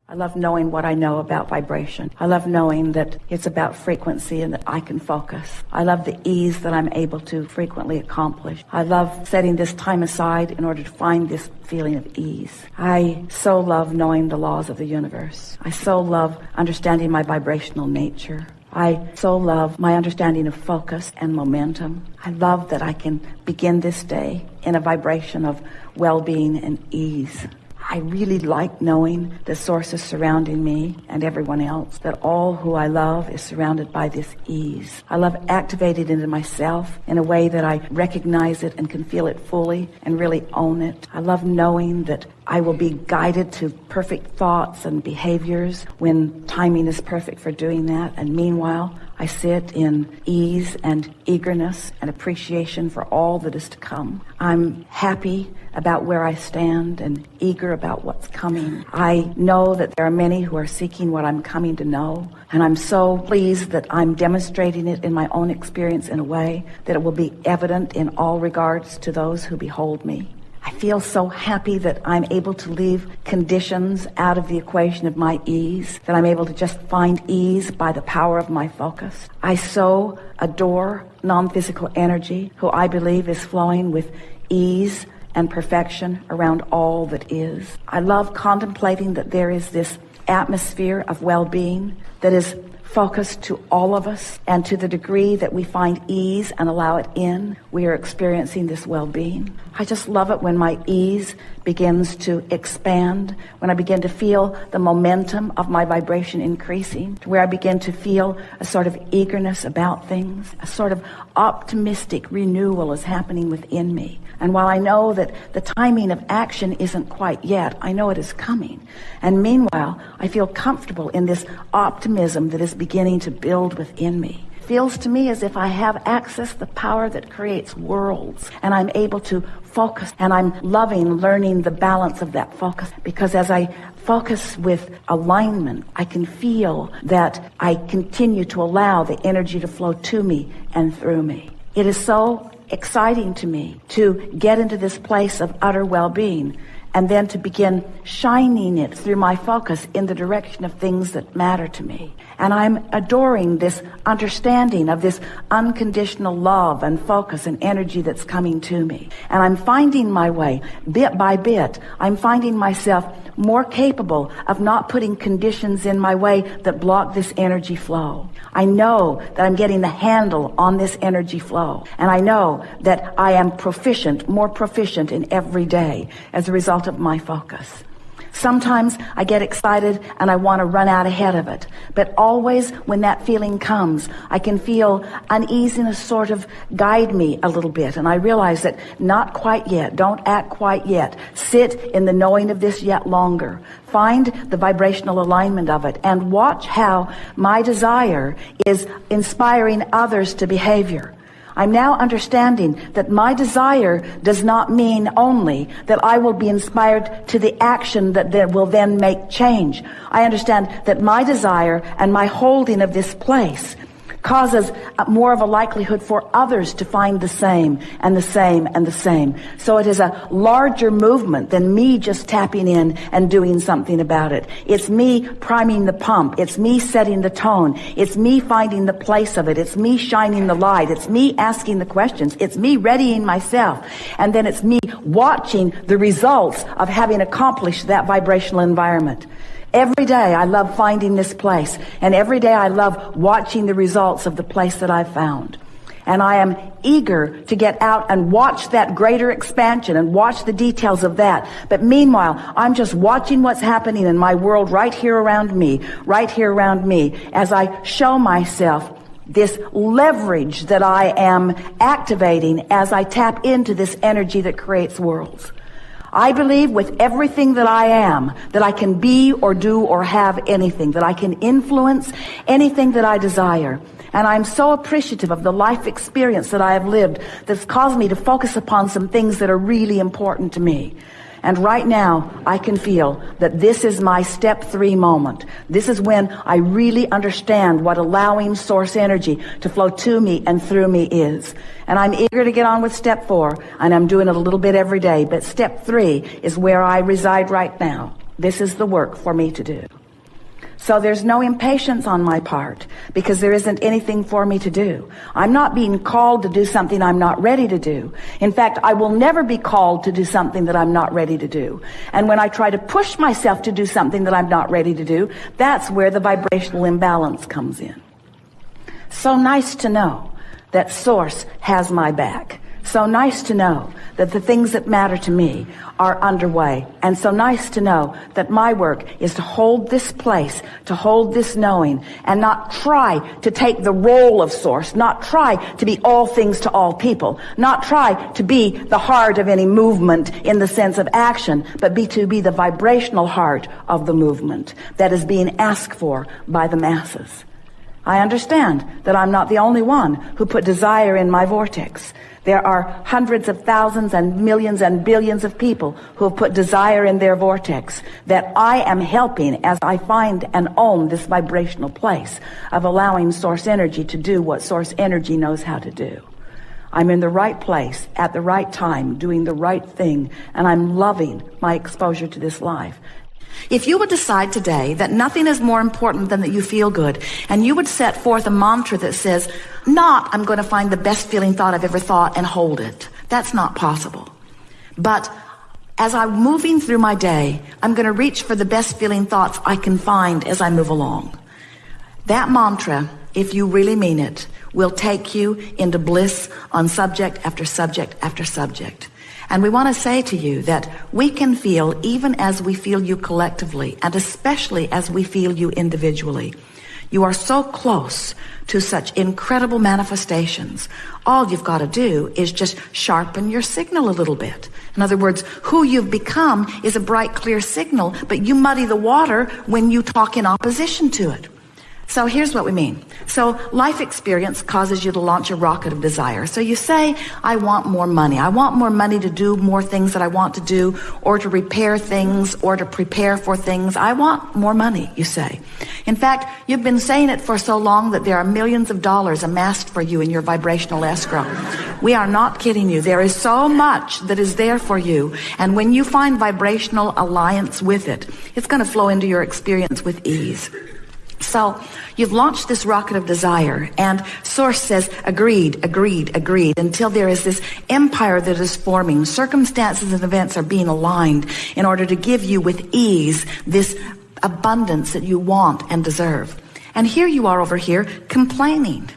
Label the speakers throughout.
Speaker 1: I love knowing what I know about vibration. I love knowing that it's about frequency and that I can focus. I love the ease that I'm able to frequently accomplish. I love setting this time aside in order to find this feeling of ease. I so love knowing the laws of the universe. I so love understanding my vibrational nature. I so love my understanding of focus and momentum. I love that I can begin this day in a vibration of well-being and ease. I really like knowing the sources surrounding me and everyone else, that all who I love is surrounded by this ease. I love activating it into myself in a way that I recognize it and can feel it fully and really own it. I love knowing that I will be guided to perfect thoughts and behaviors when timing is perfect for doing that. And meanwhile, I sit in ease and eagerness and appreciation for all that is to come. I'm happy about where I stand and eager about what's coming. I know that there are many who are seeking what I'm coming to know, and I'm so pleased that I'm demonstrating it in my own experience in a way that it will be evident in all regards to those who behold me. I feel so happy that I'm able to leave conditions out of the equation of my ease, that I'm able to just find ease by the power of my focus. I so adore non-physical energy, who I believe is flowing with ease and perfection around all that is. I love contemplating that there is this atmosphere of well-being that is focused to all of us, and to the degree that we find ease and allow it in, we are experiencing this well-being. I just love it when my ease begins to expand, when I begin to feel the momentum of my vibration increasing, to where I begin to feel a sort of eagerness about things, a sort of optimistic renewal is happening within me. And while I know that the timing of action isn't quite yet, I know it is coming. And meanwhile, I feel comfortable in this optimism that is beginning to build within me. It feels to me as if I have access to the power that creates worlds, and I'm able to focus, and I'm loving learning the balance of that focus, because as I focus with alignment, I can feel that I continue to allow the energy to flow to me and through me. It is so exciting to me to get into this place of utter well-being, and then to begin shining it through my focus in the direction of things that matter to me. And I'm adoring this understanding of this unconditional love and focus and energy that's coming to me. And I'm finding my way, bit by bit. I'm finding myself more capable of not putting conditions in my way that block this energy flow. I know that I'm getting the handle on this energy flow. And I know that I am proficient, more proficient in every day as a result of my focus. Sometimes I get excited and I want to run out ahead of it. But always when that feeling comes, I can feel uneasiness sort of guide me a little bit. And I realize that not quite yet. Don't act quite yet. Sit in the knowing of this yet longer. Find the vibrational alignment of it and watch how my desire is inspiring others to behavior. I'm now understanding that my desire does not mean only that I will be inspired to the action that will then make change. I understand that my desire and my holding of this place causes more of a likelihood for others to find the same and the same and the same. So it is a larger movement than me just tapping in and doing something about it. It's me priming the pump. It's me setting the tone. It's me finding the place of it. It's me shining the light. It's me asking the questions. It's me readying myself. And then it's me watching the results of having accomplished that vibrational environment. Every day I love finding this place, and every day I love watching the results of the place that I've found. And I am eager to get out and watch that greater expansion and watch the details of that. But meanwhile, I'm just watching what's happening in my world right here around me, as I show myself this leverage that I am activating as I tap into this energy that creates worlds. I believe with everything that I am, that I can be or do or have anything, that I can influence anything that I desire. And I'm so appreciative of the life experience that I have lived that's caused me to focus upon some things that are really important to me. And right now, I can feel that this is my step 3 moment. This is when I really understand what allowing source energy to flow to me and through me is. And I'm eager to get on with step 4, and I'm doing it a little bit every day. But step 3 is where I reside right now. This is the work for me to do. So there's no impatience on my part because there isn't anything for me to do. I'm not being called to do something I'm not ready to do. In fact, I will never be called to do something that I'm not ready to do. And when I try to push myself to do something that I'm not ready to do, that's where the vibrational imbalance comes in. So nice to know that Source has my back. So nice to know that the things that matter to me are underway. And so nice to know that my work is to hold this place, to hold this knowing, and not try to take the role of Source, not try to be all things to all people, not try to be the heart of any movement in the sense of action, but to be the vibrational heart of the movement that is being asked for by the masses. I understand that I'm not the only one who put desire in my vortex. There are hundreds of thousands and millions and billions of people who have put desire in their vortex that I am helping as I find and own this vibrational place of allowing Source energy to do what Source energy knows how to do. I'm in the right place at the right time, doing the right thing, and I'm loving my exposure to this life. If you would decide today that nothing is more important than that you feel good, and you would set forth a mantra that says, not, I'm going to find the best feeling thought I've ever thought and hold it. That's not possible. But as I'm moving through my day, I'm going to reach for the best feeling thoughts I can find as I move along. That mantra, if you really mean it, will take you into bliss on subject after subject after subject. And we want to say to you that we can feel even as we feel you collectively, and especially as we feel you individually. You are so close to such incredible manifestations. All you've got to do is just sharpen your signal a little bit. In other words, who you've become is a bright, clear signal, but you muddy the water when you talk in opposition to it. So here's what we mean. So life experience causes you to launch a rocket of desire. So you say, I want more money. I want more money to do more things that I want to do, or to repair things, or to prepare for things. I want more money, you say. In fact, you've been saying it for so long that there are millions of dollars amassed for you in your vibrational escrow. We are not kidding you. There is so much that is there for you. And when you find vibrational alliance with it, it's going to flow into your experience with ease. So you've launched this rocket of desire, and Source says, agreed, agreed, agreed, until there is this empire that is forming. Circumstances and events are being aligned in order to give you with ease this abundance that you want and deserve. And here you are over here complaining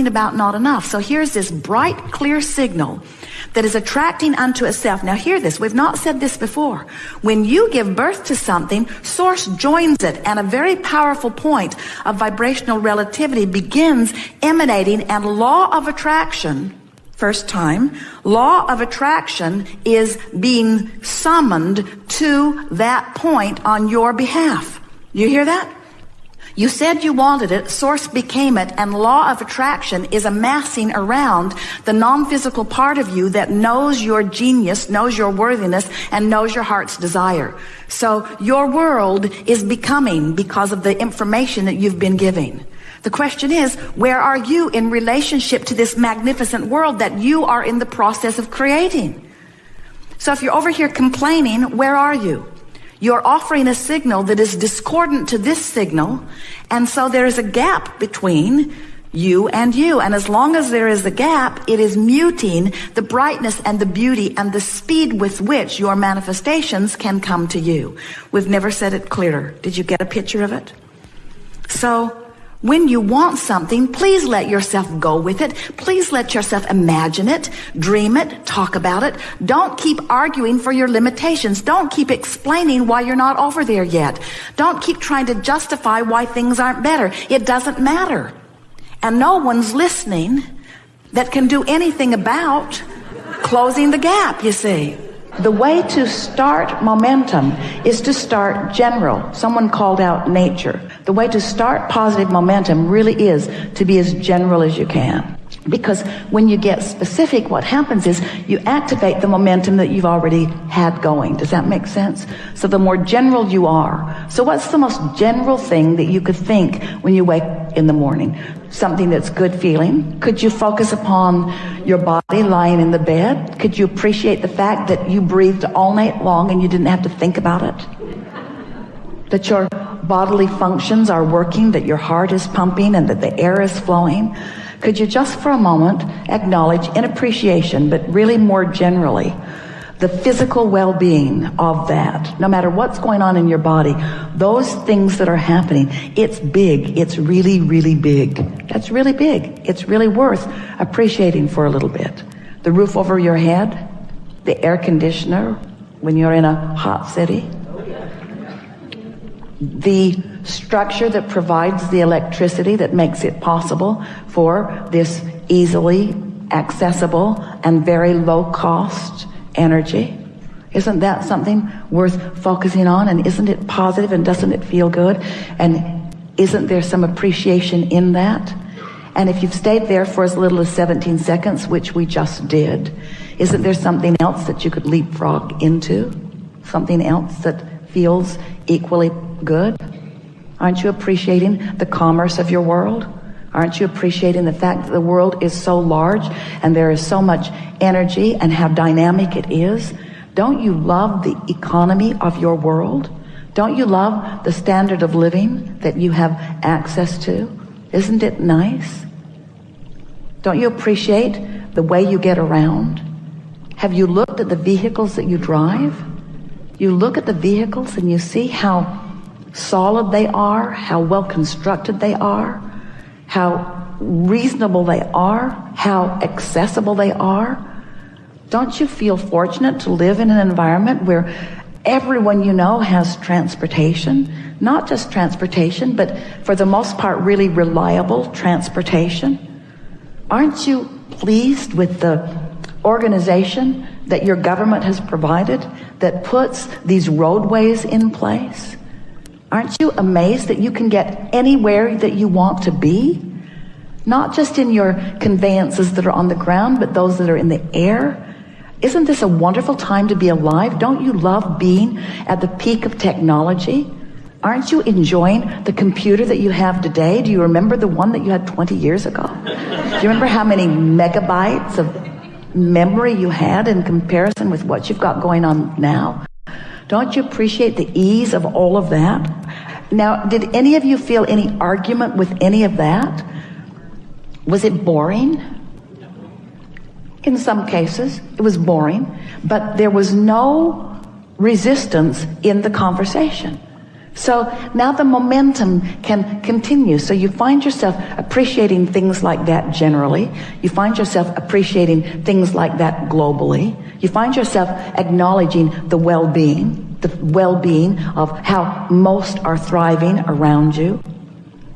Speaker 1: about not enough. So here's this bright, clear signal that is attracting unto itself. Now hear this. We've not said this before. When you give birth to something, Source joins it, and a very powerful point of vibrational relativity begins emanating, and law of attraction, first time, law of attraction is being summoned to that point on your behalf. You hear that? You said you wanted it, Source became it, and law of attraction is amassing around the non-physical part of you that knows your genius, knows your worthiness, and knows your heart's desire. So your world is becoming because of the information that you've been giving. The question is, where are you in relationship to this magnificent world that you are in the process of creating? So if you're over here complaining, where are you? You're offering a signal that is discordant to this signal, and so there is a gap between you and you. And as long as there is a gap, it is muting the brightness and the beauty and the speed with which your manifestations can come to you. We've never said it clearer. Did you get a picture of it? So when you want something, please let yourself go with it. Please let yourself imagine it, dream it, talk about it. Don't keep arguing for your limitations. Don't keep explaining why you're not over there yet. Don't keep trying to justify why things aren't better. It doesn't matter. And no one's listening that can do anything about closing the gap, you see. The way to start momentum is to start general. Someone called out nature. The way to start positive momentum really is to be as general as you can. Because when you get specific, what happens is you activate the momentum that you've already had going. Does that make sense? So the more general you are. So what's the most general thing that you could think when you wake in the morning? Something that's good feeling? Could you focus upon your body lying in the bed? Could you appreciate the fact that you breathed all night long and you didn't have to think about it? That your bodily functions are working, that your heart is pumping and that the air is flowing, could you just for a moment acknowledge in appreciation, but really more generally, the physical well-being of that? No matter what's going on in your body, those things that are happening, it's big. It's really, really big. That's really big. It's really worth appreciating for a little bit. The roof over your head, the air conditioner when you're in a hot city, the structure that provides the electricity that makes it possible for this easily accessible and very low cost energy. Isn't that something worth focusing on? And isn't it positive, and doesn't it feel good? And isn't there some appreciation in that? And if you've stayed there for as little as 17 seconds, which we just did, isn't there something else that you could leapfrog into? Something else that feels equally good? Aren't you appreciating the commerce of your world? Aren't you appreciating the fact that the world is so large and there is so much energy and how dynamic it is? Don't you love the economy of your world? Don't you love the standard of living that you have access to? Isn't it nice? Don't you appreciate the way you get around? Have you looked at the vehicles that you drive? You look at the vehicles and you see how solid they are, how well constructed they are, how reasonable they are, how accessible they are. Don't you feel fortunate to live in an environment where everyone you know has transportation? Not just transportation, but for the most part really reliable transportation. Aren't you pleased with the organization that your government has provided that puts these roadways in place? Aren't you amazed that you can get anywhere that you want to be? Not just in your conveyances that are on the ground, but those that are in the air. Isn't this a wonderful time to be alive? Don't you love being at the peak of technology? Aren't you enjoying the computer that you have today? Do you remember the one that you had 20 years ago? Do you remember how many megabytes of memory you had in comparison with what you've got going on now? Don't you appreciate the ease of all of that? Now, did any of you feel any argument with any of that? Was it boring? In some cases, it was boring, but there was no resistance in the conversation. So now the momentum can continue. So you find yourself appreciating things like that generally. You find yourself appreciating things like that globally. You find yourself acknowledging the well-being of how most are thriving around you.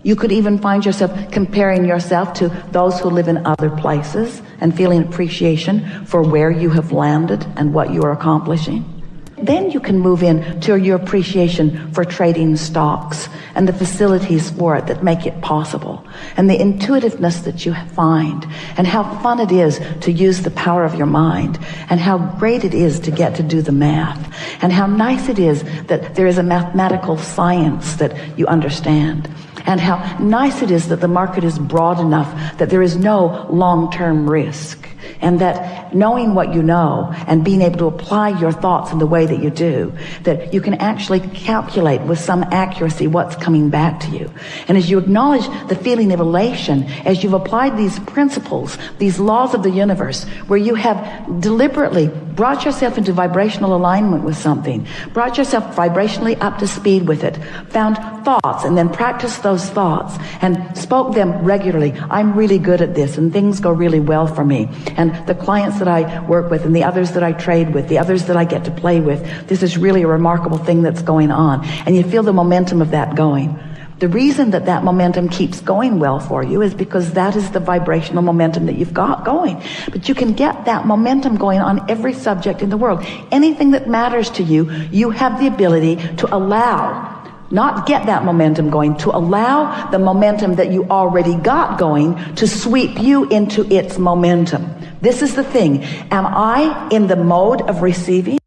Speaker 1: You could even find yourself comparing yourself to those who live in other places and feeling appreciation for where you have landed and what you are accomplishing. Then you can move in to your appreciation for trading stocks and the facilities for it that make it possible, and the intuitiveness that you find, and how fun it is to use the power of your mind, and how great it is to get to do the math, and how nice it is that there is a mathematical science that you understand, and how nice it is that the market is broad enough that there is no long-term risk, and that knowing what you know and being able to apply your thoughts in the way that you do, that you can actually calculate with some accuracy what's coming back to you. And as you acknowledge the feeling of elation, as you've applied these principles, these laws of the universe, where you have deliberately brought yourself into vibrational alignment with something, brought yourself vibrationally up to speed with it, found thoughts and then practiced those thoughts and spoke them regularly. I'm really good at this and things go really well for me. And the clients that I work with and the others that I trade with, the others that I get to play with, this is really a remarkable thing that's going on. And you feel the momentum of that going. The reason that that momentum keeps going well for you is because that is the vibrational momentum that you've got going. But you can get that momentum going on every subject in the world. Anything that matters to you, you have the ability to allow, not get that momentum going, to allow the momentum that you already got going to sweep you into its momentum. This is the thing. Am I in the mode of receiving?